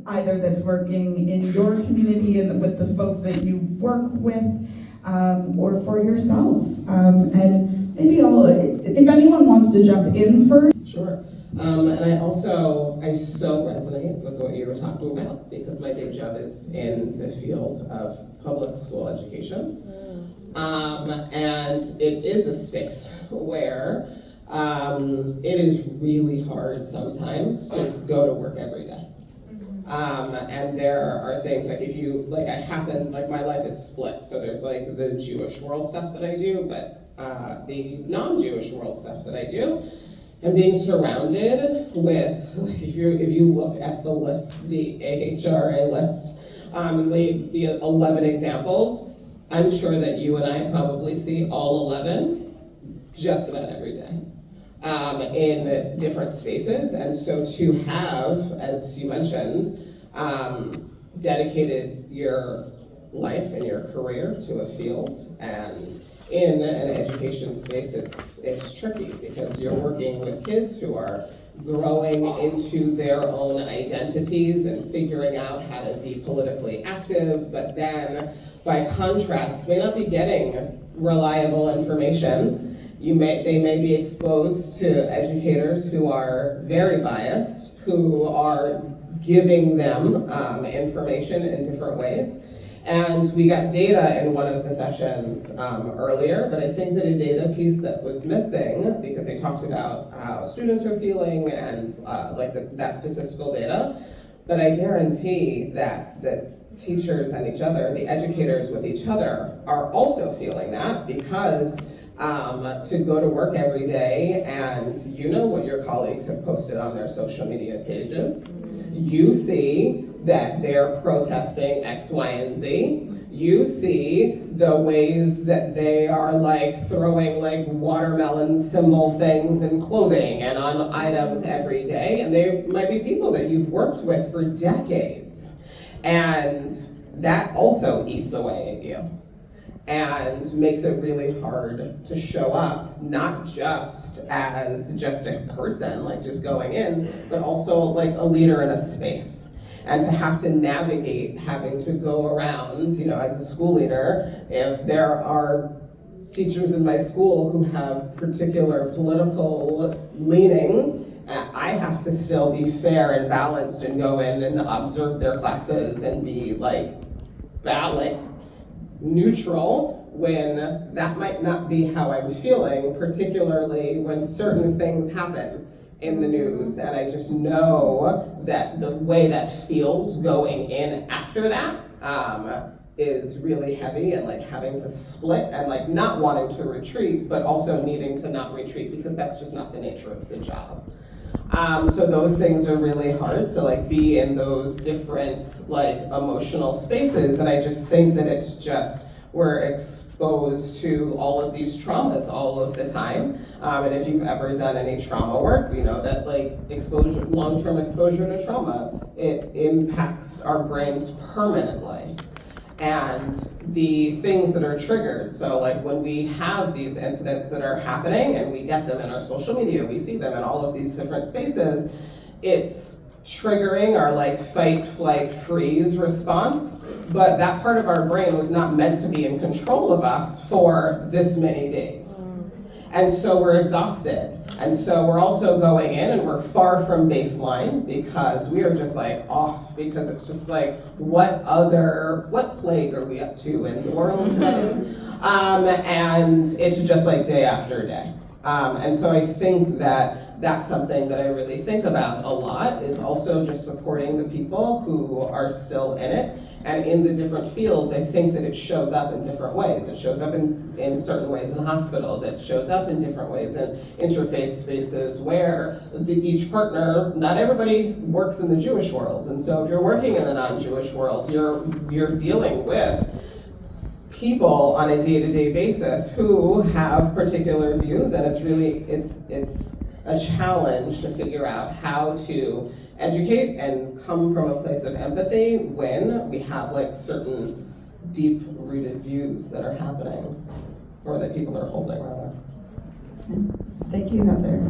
either that's working in your community and with the folks that you work with, or for yourself. And maybe if anyone wants to jump in first. Sure. And I so resonate with what you were talking about, because my day job is in the field of public school education. And it is a space where it is really hard sometimes to go to work every day. And there are things like my life is split. So there's like the Jewish world stuff that I do, but the non-Jewish world stuff that I do, and being surrounded with, like, if you look at the list, the AHRA list, the 11 examples, I'm sure that you and I probably see all 11 just about every day. In different spaces, and so to have, as you mentioned, dedicated your life and your career to a field, and in an education space, it's tricky because you're working with kids who are growing into their own identities and figuring out how to be politically active, but then, by contrast, may not be getting reliable information. They may be exposed to educators who are very biased, who are giving them information in different ways. And we got data in one of the sessions earlier, but I think that a data piece that was missing, because they talked about how students are feeling and that statistical data, but I guarantee that the teachers and each other, the educators with each other, are also feeling that, because to go to work every day, and you know what your colleagues have posted on their social media pages. You see that they're protesting X, Y, and Z. You see the ways that they are like throwing like watermelon symbol things in clothing and on items every day, and they might be people that you've worked with for decades. And that also eats away at you and makes it really hard to show up, not just as just a person, like just going in, but also like a leader in a space. And to have to navigate having to go around, as a school leader, if there are teachers in my school who have particular political leanings, I have to still be fair and balanced and go in and observe their classes and be like neutral when that might not be how I'm feeling, particularly when certain things happen in the news. And I just know that the way that feels going in after that is really heavy, and like having to split and like not wanting to retreat, but also needing to not retreat because that's just not the nature of the job. So those things are really hard to like be in those different like emotional spaces, and I just think that it's just, we're exposed to all of these traumas all of the time. And if you've ever done any trauma work, you know that like long-term exposure to trauma, it impacts our brains permanently. And the things that are triggered, so like when we have these incidents that are happening and we get them in our social media, we see them in all of these different spaces, it's triggering our like fight, flight, freeze response, but that part of our brain was not meant to be in control of us for this many days. And so we're exhausted. And so we're also going in and we're far from baseline because we are just like off, because it's just like, what plague are we up to in the world today? And it's just like day after day. And so I think that that's something that I really think about a lot, is also just supporting the people who are still in it. And in the different fields, I think that it shows up in different ways. It shows up in certain ways in hospitals. It shows up in different ways in interfaith spaces where each partner, not everybody works in the Jewish world. And so if you're working in the non-Jewish world, you're dealing with people on a day-to-day basis who have particular views, and it's a challenge to figure out how to educate and come from a place of empathy when we have like certain deep-rooted views that are happening, or that people are holding rather. Thank you, Heather.